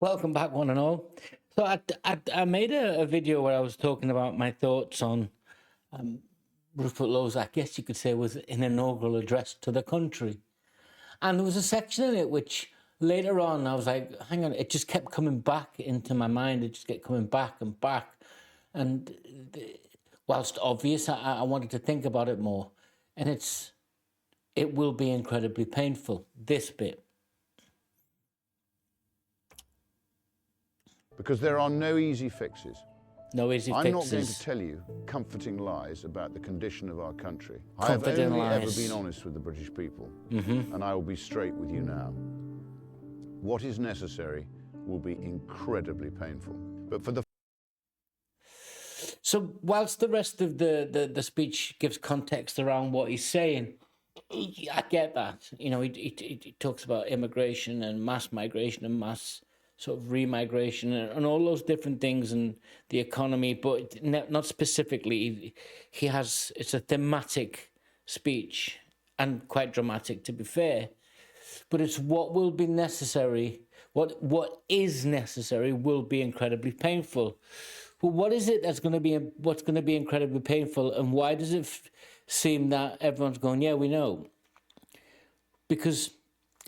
Welcome back, one and all. So I made a video where I was talking about my thoughts on Rupert Lowe's, I guess you could say, was an inaugural address to the country. And there was a section in it which later on I was like, hang on, it just kept coming back into my mind. It just kept coming back and back. And whilst obvious, I wanted to think about it more. And it will be incredibly painful, this bit. Because there are no easy fixes. No easy I'm fixes. not going to tell you comforting lies about the condition of our country. I have Comforting only lies. ever been honest with the British people, and I will be straight with you now. What is necessary will be incredibly painful. But for the So whilst the rest of the speech gives context around what he's saying, I get that. You know, he talks about immigration and mass migration and mass sort of remigration and all those different things and the economy, but not specifically. He has, it's a thematic speech and quite dramatic, to be fair. But it's what will be necessary, what is necessary will be incredibly painful. Well, what is it that's going to be, what's going to be incredibly painful, and why does it seem that everyone's going, yeah, we know? Because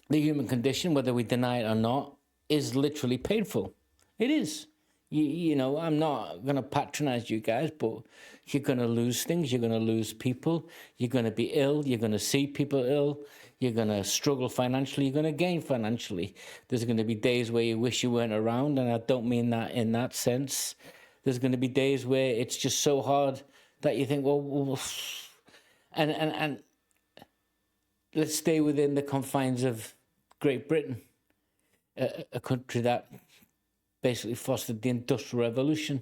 the human condition, whether we deny it or not, is literally painful. It is. You know, I'm not going to patronize you guys, but you're going to lose things. You're going to lose people. You're going to be ill. You're going to see people ill. You're going to struggle financially. You're going to gain financially. There's going to be days where you wish you weren't around, and I don't mean that in that sense. There's going to be days where it's just so hard that you think, well and let's stay within the confines of Great Britain, a country that basically fostered the Industrial Revolution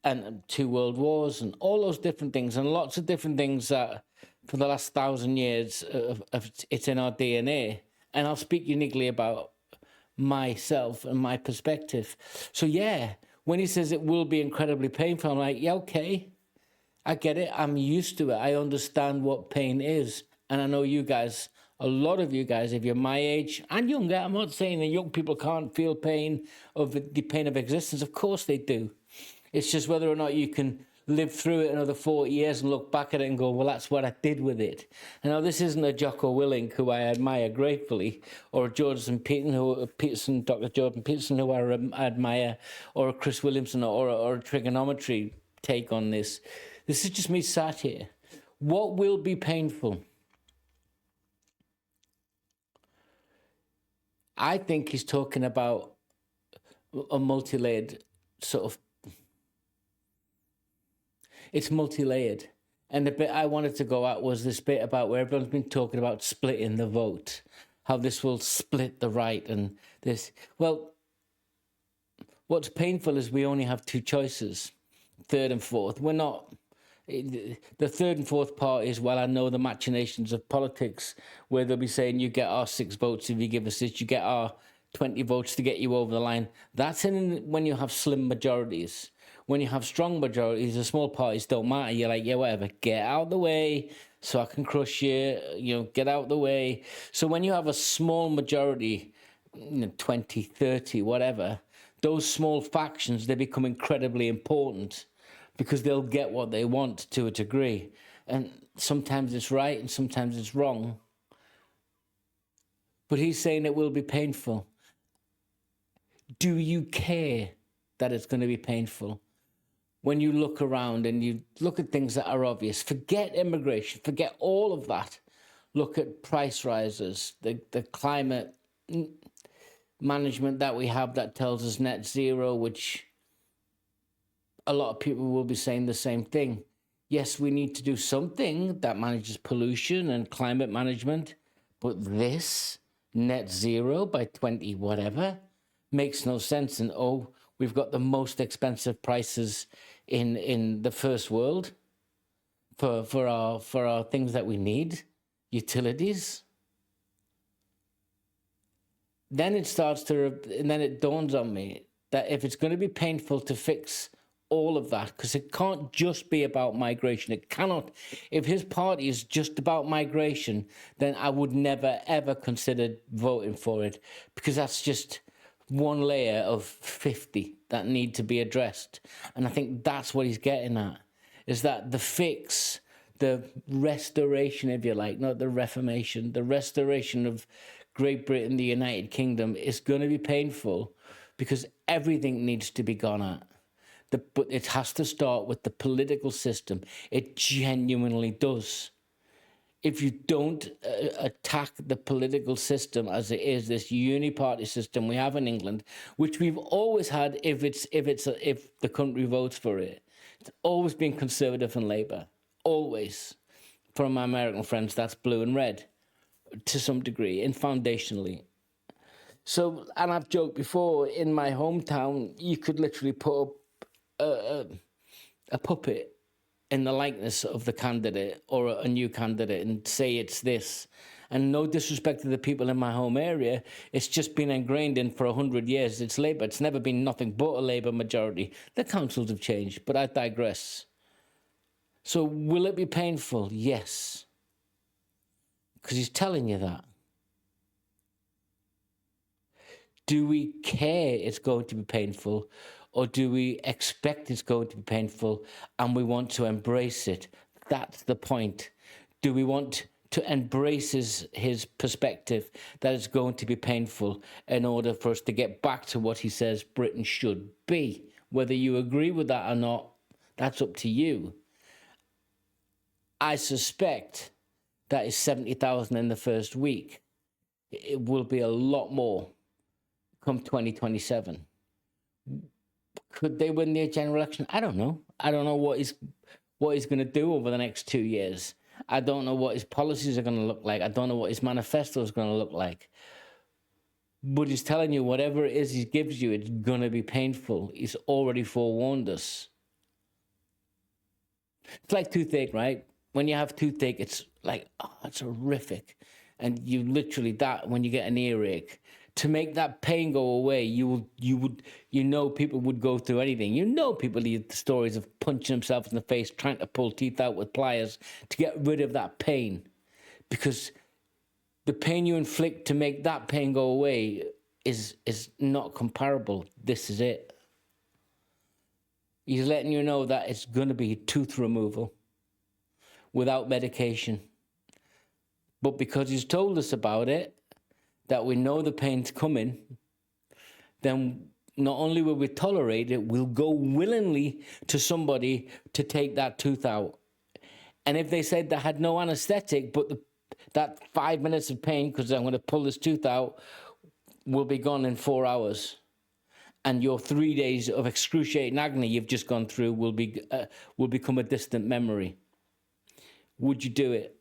and 2 world wars and all those different things and lots of different things that for the last 1,000 years it's in our DNA. And I'll speak uniquely about myself and my perspective. So yeah, when he says it will be incredibly painful, I'm like, yeah, okay, I get it. I'm used to it. I understand what pain is. And I know you guys, a lot of you guys, if you're my age and younger, I'm not saying that young people can't feel pain of the pain of existence. Of course they do. It's just whether or not you can live through it another 40 years and look back at it and go, well, that's what I did with it. And now this isn't a Jocko Willink, who I admire gratefully, or a Dr. Jordan Peterson, who I admire, or a Chris Williamson, or a trigonometry take on this. This is just me sat here. What will be painful? I think he's talking about a multi-layered sort of, it's multi-layered. And the bit I wanted to go at was this bit about where everyone's been talking about splitting the vote, how this will split the right and this. Well, what's painful is we only have 2 choices, third and fourth. We're not, the third and fourth part is, well, I know the machinations of politics where they'll be saying you get our 6 votes if you give us this, you get our 20 votes to get you over the line. That's when you have slim majorities. When you have strong majorities, the small parties don't matter. You're like, yeah, whatever, get out the way so I can crush you, you know, get out the way. So when you have a small majority, 20, 30, whatever, those small factions, they become incredibly important because they'll get what they want to a degree. And sometimes it's right and sometimes it's wrong. But he's saying it will be painful. Do you care that it's going to be painful? When you look around and you look at things that are obvious, forget immigration, forget all of that. Look at price rises, the climate management that we have that tells us net zero, which a lot of people will be saying the same thing. Yes, we need to do something that manages pollution and climate management, but this net zero by 20 whatever makes no sense. And we've got the most expensive prices in the first world for our things that we need, utilities. Then it starts to, and then it dawns on me that if it's going to be painful to fix all of that, because it can't just be about migration. It cannot. If his party is just about migration, then I would never, ever consider voting for it, because that's just one layer of 50 that need to be addressed. And I think that's what he's getting at, is that the fix, the restoration, if you like, not the reformation, the restoration of Great Britain, the United Kingdom, is going to be painful because everything needs to be gone at. But it has to start with the political system. It genuinely does. If you don't attack the political system as it is, this uni-party system we have in England, which we've always had if the country votes for it, it's always been Conservative and Labour, always. From my American friends, that's blue and red, to some degree, and foundationally. So, and I've joked before, in my hometown, you could literally put up a puppet in the likeness of the candidate or a new candidate and say it's this. And no disrespect to the people in my home area, it's just been ingrained in for 100 years. It's Labour. It's never been nothing but a Labour majority. The councils have changed, but I digress. So will it be painful? Yes. Because he's telling you that. Do we care it's going to be painful? Or do we expect it's going to be painful and we want to embrace it? That's the point. Do we want to embrace his perspective that it's going to be painful in order for us to get back to what he says Britain should be? Whether you agree with that or not, that's up to you. I suspect that is 70,000 in the first week. It will be a lot more come 2027. Could they win the general election? I don't know. I don't know what he's going to do over the next 2 years. I don't know what his policies are going to look like. I don't know what his manifesto is going to look like. But he's telling you whatever it is he gives you, it's going to be painful. He's already forewarned us. It's like toothache, right? When you have toothache, it's like, oh, it's horrific. And you literally, that when you get an earache, to make that pain go away, you know people would go through anything. You know people need the stories of punching themselves in the face, trying to pull teeth out with pliers to get rid of that pain. Because the pain you inflict to make that pain go away is not comparable. This is it. He's letting you know that it's going to be tooth removal without medication. But because he's told us about it, that we know the pain's coming, then not only will we tolerate it, we'll go willingly to somebody to take that tooth out. And if they said they had no anesthetic, but that 5 minutes of pain, because I'm going to pull this tooth out, will be gone in 4 hours. And your 3 days of excruciating agony you've just gone through will become a distant memory. Would you do it?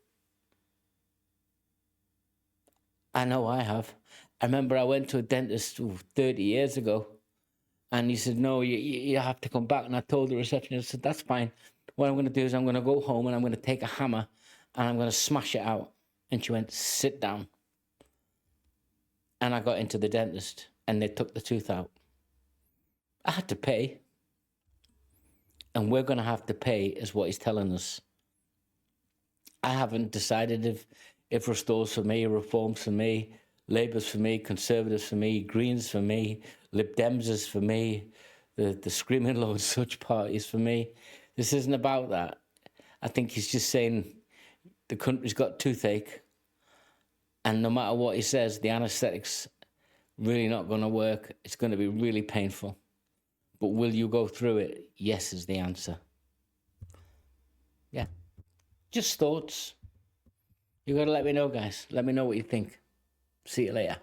I know I have. I remember I went to a dentist 30 years ago, and he said, no, you have to come back. And I told the receptionist, I said, that's fine. What I'm going to do is I'm going to go home and I'm going to take a hammer and I'm going to smash it out. And she went, sit down. And I got into the dentist and they took the tooth out. I had to pay. And we're going to have to pay, is what he's telling us. I haven't decided if Restore's for me, Reform's for me, Labour's for me, Conservatives for me, Greens for me, Lib Dems is for me, the Screaming Low and such parties for me. This isn't about that. I think he's just saying the country's got toothache, and no matter what he says, the anaesthetic's really not going to work. It's going to be really painful. But will you go through it? Yes is the answer. Yeah. Just thoughts. You got to let me know, guys. Let me know what you think. See you later.